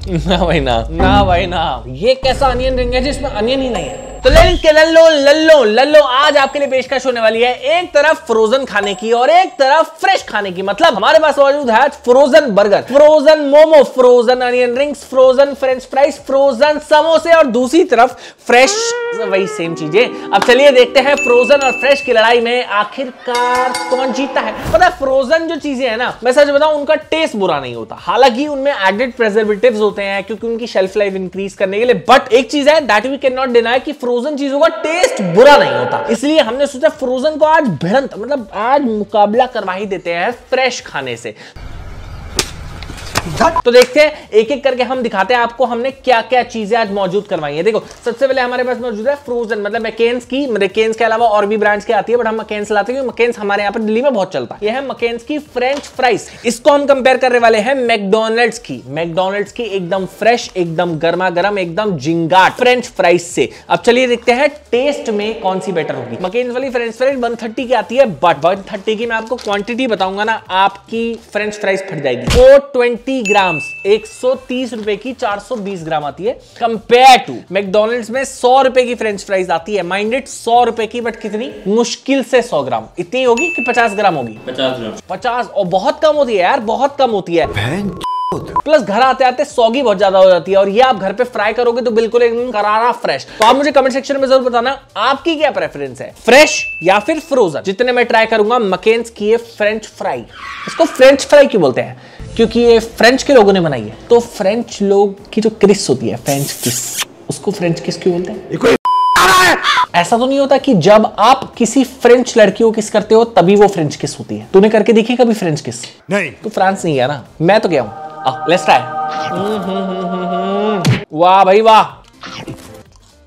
ना भाई ना, ना भाई ना, ये कैसा अनियन रिंग है जिसमें अनियन ही नहीं है। तो लल्लो लल्लो लल्लो आज आपके लिए पेशकश होने वाली है एक तरफ फ्रोजन खाने की और एक तरफ फ्रेश खाने की। मतलब हमारे पास मौजूद है frozen burger, frozen momo, frozen onion rings, frozen French fries, frozen समोसे और दूसरी तरफ फ्रेश, वही सेम चीजें। अब चलिए देखते हैं फ्रोजन और फ्रेश की लड़ाई में आखिरकार कौन जीतता है। पता है फ्रोजन जो चीजें है ना, मैं सच बताऊं उनका टेस्ट बुरा नहीं होता, हालांकि उनमें एडेड प्रिजर्वेटिव्स होते हैं क्योंकि उनकी शेल्फ लाइफ इंक्रीज करने के लिए। बट एक चीज है that we can not deny कि फ्रोजन चीजों का टेस्ट बुरा नहीं होता, इसलिए हमने सोचा फ्रोजन को आज भिड़ंत मतलब आज मुकाबला करवा ही देते हैं फ्रेश खाने से। तो देखते हैं एक एक करके हम दिखाते हैं आपको हमने क्या क्या चीजें आज मौजूद करवाई है। देखो सबसे पहले हमारे पास मौजूद है फ्रोजन, मतलब मैकेन्स की, मैकेन्स के अलावा और भी ब्रांड्स की आती है बट हम मैकेन्स लाते हैं क्योंकि मैकेन्स हमारे यहाँ पर दिल्ली में बहुत चलता है। यह है मैकेन्स की फ्रेंच फ्राइज, इसको हम कंपेयर करने वाले हैं मैकडॉनल्ड्स की, मैकडॉनल्ड्स की एकदम फ्रेश, एकदम गर्मा गर्म, एकदम जिंगाट फ्रेंच फ्राइज से। अब चलिए देखते हैं टेस्ट में कौन सी बेटर होगी। मैकेन्स वाली फ्रेंच फ्राइज 130 की आती है बट 130 की मैं आपको क्वांटिटी बताऊंगा ना, आपकी फ्रेंच फ्राइज फट जाएगी। 420 ग्राम्स, 130 रुपए की 420 ग्राम आती है, कंपेयर टू मैकडॉनल्ड्स में 100 रुपए की फ्रेंच फ्राइज आती है। माइंड इट 100 रुपए की, बट कितनी मुश्किल से 100 ग्राम, इतनी होगी कि 50 ग्राम होगी, 50 ग्राम, 50, और बहुत कम होती है यार, बहुत कम होती है। प्लस घर आते आते सौगी बहुत ज्यादा हो जाती है और ये आप घर पे फ्राई करोगे तो बिल्कुल एकदम करारा फ्रेश। तो आप मुझे कमेंट सेक्शन में जरूर बताना आपकी क्या प्रेफरेंस है, फ्रेश या फिर फ्रोजन। जितने मैं ट्राई करूंगा मैकेन्स की फ्रेंच फ्राई, इसको फ्रेंच फ्राई क्यों बोलते हैं, क्योंकि ये फ्रेंच के लोगों ने बनाई है। तो फ्रेंच लोग की जो क्रिस होती है, फ्रेंच किस, उसको फ्रेंच किस क्यों बोलते हैं? ऐसा तो नहीं होता कि जब आप किसी फ्रेंच लड़की को किस करते हो तभी वो फ्रेंच किस होती है? तूने करके देखी कभी फ्रेंच किस? नहीं। तो फ्रांस नहीं है ना, मैं तो गया हूं। Let's try. वाह भाई वाह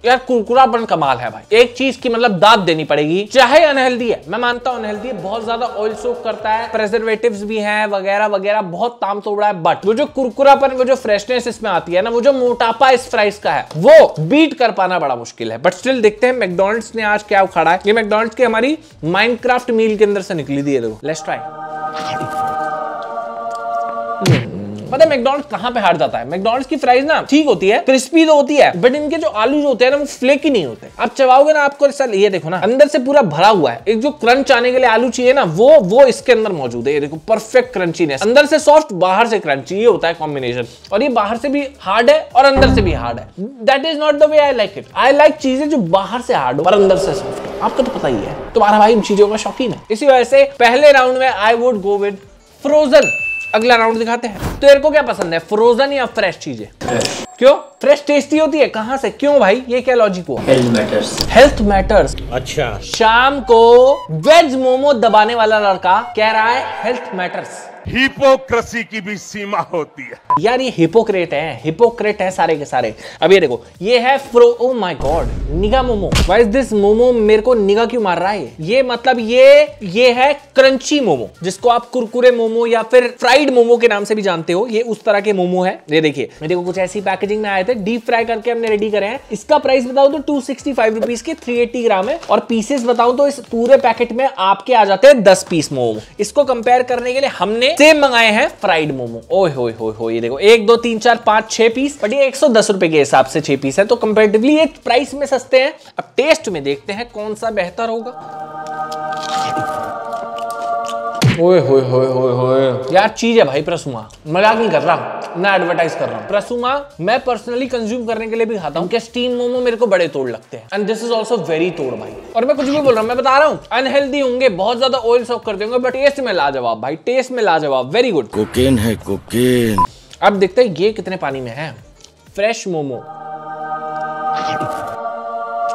यार, कुरकुरापन कमाल है भाई। एक चीज की मतलब दाद देनी पड़ेगी, चाहे अनहेल्दी है, मैं मानता हूं अनहेल्दी है, बहुत ज्यादा ऑयल सोक करता है, प्रेजर्वेटिव्स भी हैं वगैरह वगैरह, बहुत ताम तोड़ा है, बट वो जो कुरकुरापन, वो जो फ्रेशनेस इसमें आती है ना, वो जो मोटापा इस फ्राइज का है, वो बीट कर पाना बड़ा मुश्किल है। बट स्टिल देखते हैं मैकडॉनल्ड्स ने आज क्या उखाड़ा है। ये मैकडॉनल्ड्स की हमारी माइनक्राफ्ट मील के अंदर से निकली थी, देखो। Let's try. पता है मैकडॉनल्ड्स कहां पे हार जाता है? मैकडॉनल्ड्स की फ्राइज ना ठीक होती है, क्रिस्पी तो होती है, बट इनके जो आलू जो होते हैं ना वो फ्लेकी नहीं होते। आप चबाओगे ना आपको ऐसा, ये देखो ना अंदर से पूरा भरा हुआ है। एक जो क्रंच आने के लिए आलू चाहिए ना, वो इसके अंदर मौजूद है। ये देखो परफेक्ट क्रंचीनेस, अंदर से सॉफ्ट बाहर से क्रंची, ये होता है कॉम्बिनेशन। और ये बाहर से भी हार्ड है और अंदर से भी हार्ड है। That is not the way I like it. I like चीजें जो बाहर से हार्ड हो और अंदर से सॉफ्ट हो। आपको तो पता ही है, तुम्हारा भाई इन चीजों का शौकीन है। इसी वजह से पहले राउंड में I would go with frozen. अगला राउंड दिखाते हैं। तो तेरे को क्या पसंद है, फ्रोजन या फ्रेश चीजें? क्यों? फ्रेश टेस्टी होती है, कहां से, क्यों भाई, ये क्या लॉजिक हुआ? Health matters. हेल्थ मैटर्स, अच्छा। शाम को वेज मोमो दबाने वाला लड़का कह रहा है हेल्थ मैटर्स। हिपोक्रेसी की भी सीमा होती है यार, ये हिपोक्रेट है, हिपोक्रेट है सारे के सारे। अब ये देखो, ये है ओ माय गॉड, निगा momo. Why is this momo, मेरे को निगा क्यों मार रहा है? ये मतलब ये है क्रंची मोमो, जिसको आप कुरकुरे मोमो या फिर फ्राइड मोमो के नाम से भी जानते हो। ये उस तरह के मोमो है। ये देखिए, मेरे को कुछ ऐसी पैकेजिंग में आए थे, डीप फ्राई करके हमने रेडी करे हैं। इसका प्राइस बताऊं तो 265 रुपीज के 380 ग्राम है, और पीसेस बताऊं तो इस पूरे पैकेट में आपके आ जाते हैं 10 पीस मोमो। इसको कंपेयर करने के लिए हमने सेम मंगाए हैं फ्राइड मोमो। ओए होए होए होए, ये देखो 1 2 3 4 5 6 पीस, बट ये 110 रुपए के हिसाब से 6 पीस है, तो कंपैरेटिवली ये प्राइस में सस्ते हैं। अब टेस्ट में देखते हैं कौन सा बेहतर होगा। ओए होए होए होए होए, यार चीज है भाई प्रसुमा, मजाक नहीं कर रहा, मैं एडवर्टाइज कर रहा हूँ। प्रसुमा मैं पर्सनली कंज्यूम करने के लिए भी खाता हूँ, कि स्टीम मोमो मेरे को बड़े तोड़ लगते हैं, and this is also very तोड़ भाई। और मैं कुछ भी बोल रहा हूँ, मैं बता रहा हूँ अनहेल्दी होंगे, बहुत ज्यादा ऑयल सॉक कर देंगे, बट टेस्ट में लाजवाब भाई, टेस्ट में लाजवाब, वेरी गुड। कोकेन है कोकेन। अब देखते हैं ये कितने पानी में है। Fresh momo,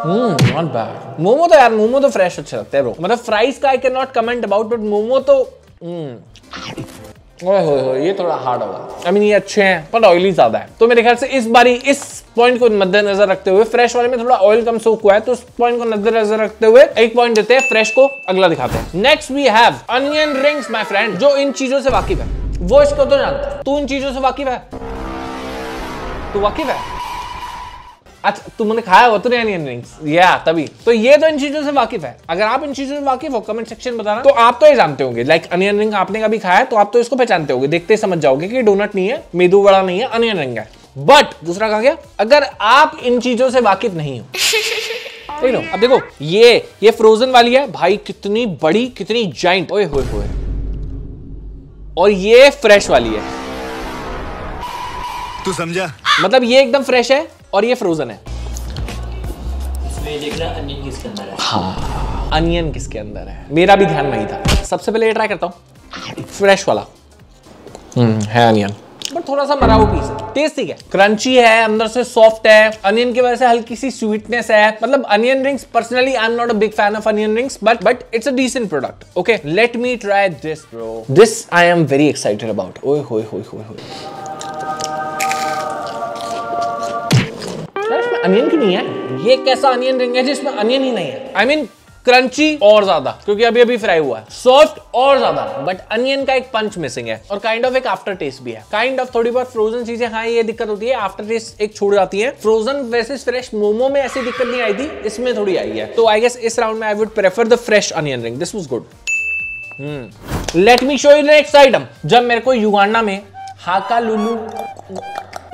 not bad. Momo तो यार, मोमो तो फ्रेश अच्छे लगते हैं ब्रो, मतलब फ्राइज का I can not comment about, but momo तो ओए होए होए, ये थोड़ा हार्ड होगा। आई मीन ये अच्छे हैं पर ऑयली ज्यादा है, तो मेरे ख्याल से इस बारी इस पॉइंट को मद्देनजर रखते हुए, फ्रेश वाले में थोड़ा ऑयल कम सोक हुआ है, तो उस पॉइंट को मद्देनजर रखते हुए 1 पॉइंट देते हैं फ्रेश को। अगला दिखाते हैं। Next we have onion rings my friend. जो इन चीजों से वाकिफ है वो इसको तो जानता है। तू इन चीजों से वाकिफ है? तू वाकिफ है? अच्छा, तुमने खाया हो तो अनियन रिंग्स, या तभी तो ये तो इन चीजों से वाकिफ है। अगर आप इन चीजों से वाकिफ हो कमेंट सेक्शन में बताना, तो आप तो ये जानते होंगे। लाइक अनियन रिंग आपने कभी खाया है तो आप तो इसको पहचानते होंगे, देखते ही समझ जाओगे कि डोनट नहीं है, मेदू वड़ा नहीं है, अनियन रिंग है। बट दूसरा कहां गया, अगर आप इन चीजों से वाकिफ नहीं हो, देख लो अब देखो ये फ्रोजन वाली है भाई, कितनी बड़ी कितनी जाइंट, ओए होए होए, और ये फ्रेश वाली है, तू समझा? मतलब ये एकदम फ्रेश है और ये फ्रोजन है। इसमें देख रहा अनियन किसके अंदर है। हाँ, अनियन किसके अंदर है, मेरा भी ध्यान वही था। सबसे पहले ये ट्राई करता हूँ फ्रेश वाला। है अनियन, बट थोड़ा सा मरा हुआ पीस है, टेस्ट ठीक है, क्रंची है, अंदर से सॉफ्ट है, अनियन की वजह से हल्की सी स्वीटनेस है। मतलब onion rings, personally I am not a big fan of onion rings, but it's a decent product. Okay, let me try this bro, this I am very excited about. ओए होए होए होए होए, इसमें अनियन क्यों नहीं है? ये कैसा अनियन रिंग है जिसमें अनियन ही नहीं है? आई मीन क्रंची और ज्यादा, क्योंकि अभी अभी फ्राई हुआ है, सॉफ्ट और ज्यादा, बट अनियन का एक पंच मिसिंग है, और काइंड ऑफ एक आफ्टर टेस्ट भी है। काइंड ऑफ थोड़ी बहुत फ्रोजन चीजें, हाँ ये दिक्कत होती है, आफ्टर टेस्ट एक छोड़ जाती है। फ्रोजन वर्सेस फ्रेश मोमो में ऐसी दिक्कत नहीं आई थी, इसमें थोड़ी आई है। तो आई गेस इस राउंड में I would prefer the fresh onion ring, this was good. Let me show you the next item. जब मेरे को युगांडा में हाका लुलू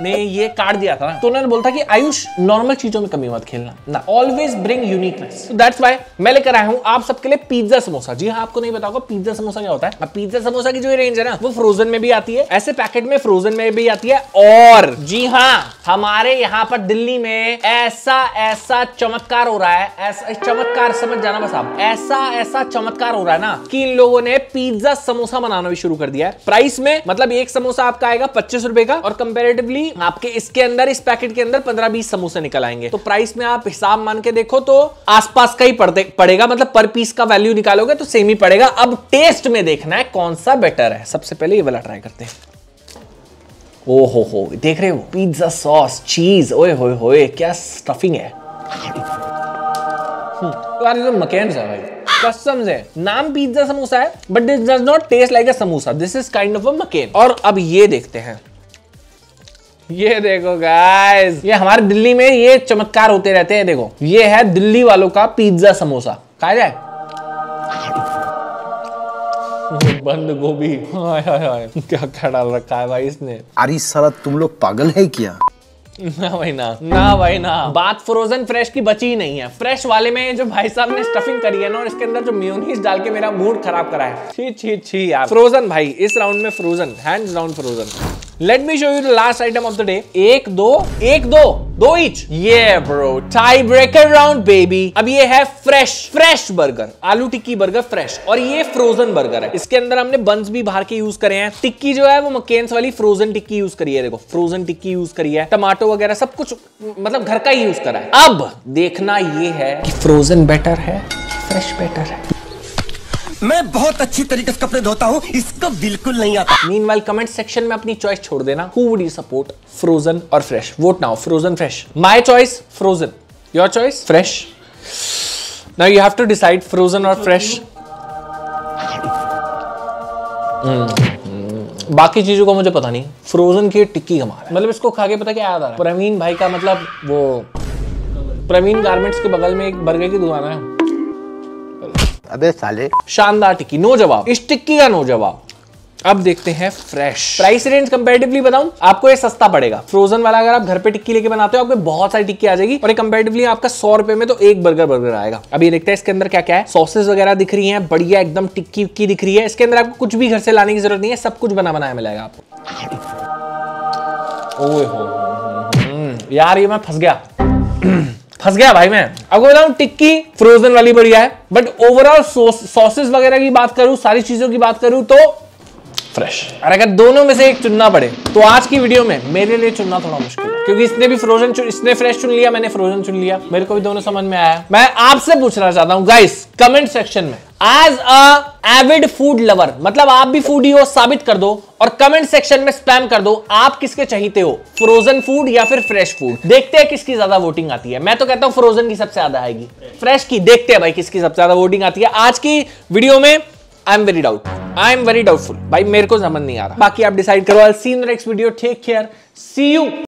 ने ये कार्ड दिया था ना, तो उन्होंने बोला था कि आयुष नॉर्मल चीजों में कमी मत खेलना ना, always bring uniqueness. So that's why मैं लेकर आया हूं आप सबके लिए पिज्जा समोसा। जी हाँ, आपको नहीं पता होगा पिज्जा समोसा क्या होता है। अब पिज्जा समोसा की जो रेंज है ना, वो फ्रोजन में भी आती है, ऐसे पैकेट में फ्रोजन में भी आती है, और जी हाँ, हमारे यहाँ पर दिल्ली में ऐसा चमत्कार हो रहा है, ऐसा चमत्कार समझ जाना बस आप, ऐसा चमत्कार हो रहा है ना कि इन लोगों ने पिज्जा समोसा बनाना भी शुरू कर दिया है। प्राइस में मतलब एक समोसा आपका आएगा 25 रुपए का, और कंपेरेटिवली आपके इसके अंदर, इस पैकेट के अंदर 15-20 समोसे निकल आएंगे। तो प्राइस में आप हिसाब मान के देखो तो आसपास का ही पड़ेगा, मतलब पर पीस का वैल्यू निकालोगे तो सेम ही पड़ेगा। अब टेस्ट में देखना है कौन सा बेटर है। सबसे पहले ये वाला ट्राई करते हैं। ओ हो, देख रहे हो, पिज्जा सॉस, चीज, ओए होए होए, क्या स्टफिंग है यार, ये तो मकैन्स है भाई, कसम से। नाम पिज्जा समोसा है, but this does not taste like a samosa, this is kind of a McCain. और अब ये देखते हैं, ये देखो गाइस, ये हमारे दिल्ली में ये चमत्कार होते रहते हैं। देखो, ये है दिल्ली वालों का पिज्जा समोसा, खाया जाए। बंद गोभी, हाय हाय हाय, क्या डाल रखा है भाई इसने। अरे साला तुम लोग पागल है क्या? ना भाई ना, बात फ्रोजन फ्रेश की बची ही नहीं है। फ्रेश वाले में जो भाई साहब ने स्टफिंग करी है ना, और इसके अंदर जो मेयोनीज डाल के मेरा मूड खराब करा है, छी यार। फ्रोजन भाई, इस राउंड में frozen, hands down frozen. Let me show you the last item of the day. एक दो ईच, ये bro, tie breaker round baby. अब ये है फ्रेश बर्गर, आलू टिक्की बर्गर फ्रेश, और ये फ्रोजन बर्गर है। इसके अंदर हमने बंस भी बाहर के यूज करे हैं, टिक्की जो है वो मकेन्स वाली फ्रोजन टिक्की यूज करी है। देखो, फ्रोजन टिक्की यूज करी है, टमाटो वगैरह सब कुछ मतलब घर का ही यूज करा है। अब देखना ये है कि फ्रोजन बेटर है, फ्रेश बेटर है। मैं बहुत अच्छी तरीके से कपड़े धोता हूँ, इसको बिल्कुल नहीं आता। मीनवाइल कमेंट सेक्शन में अपनी चॉइस छोड़ देना, who would you support, frozen और fresh? Vote now, frozen fresh. My choice frozen, your choice fresh. Now you have to decide frozen और फ्रेश। बाकी चीजों का मुझे पता नहीं, फ्रोजन की टिक्की कमाल है। मतलब इसको खा के पता क्या याद आ रहा है, प्रवीण भाई का, मतलब वो प्रवीण गारमेंट्स के बगल में एक बर्गर की दुकान है, अबे साले, शानदार टिक्की, नो जवाब, इस टिक्की का नो जवाब। अब देखते हैं फ्रेश। प्राइस रेंज कंपैरेटिवली बताऊं आपको, ये सस्ता पड़ेगा। फ्रोजन वाला अगर आप घर पे टिक्की लेके बनाते हो, आपको बहुत सारी टिक्की आ जाएगी, और ये कंपैरेटिवली आपका 100 रुपए में तो एक बर्गर आएगा। अब ये देखते हैं इसके अंदर क्या क्या है। सॉसेस वगैरह दिख रही हैं, बढ़िया एकदम टिक्की उक्की दिख रही है। इसके अंदर आपको कुछ भी घर से लाने की जरूरत नहीं है, सब कुछ बना बनाया मिलेगा आपको। ओए हो यार, ये मैं फंस गया भाई मैं। अगर बताऊं, टिक्की फ्रोजन वाली बढ़िया है, बट ओवरऑल सॉसेस वगैरह की बात करूं, सारी चीजों की बात करूं तो फ्रेश। और अगर दोनों में से एक चुनना पड़े तो आज की वीडियो में मेरे लिए चुनना थोड़ा मुश्किल है, क्योंकि इसने भी इसने फ्रेश चुन लिया, मैंने फ्रोजन चुन लिया, मेरे को भी दोनों समझ में आया। मैं आपसे पूछना चाहता हूं गाइस, कमेंट सेक्शन में, as a avid food lover, मतलब आप भी फूडी हो, साबित कर दो, और कमेंट सेक्शन में स्पैम कर दो, आप किसके चाहते हो, फ्रोजन फूड या फिर फ्रेश फूड। देखते हैं किसकी ज्यादा वोटिंग आती है। मैं तो कहता हूं फ्रोजन की सबसे ज्यादा आएगी, फ्रेश की देखते हैं भाई किसकी सबसे ज्यादा वोटिंग आती है। आज की वीडियो में आई एम वेरी डाउटफुल भाई, मेरे को समझ नहीं आ रहा। बाकी आप डिसाइड करो। I will see you in the next video, take care, see you.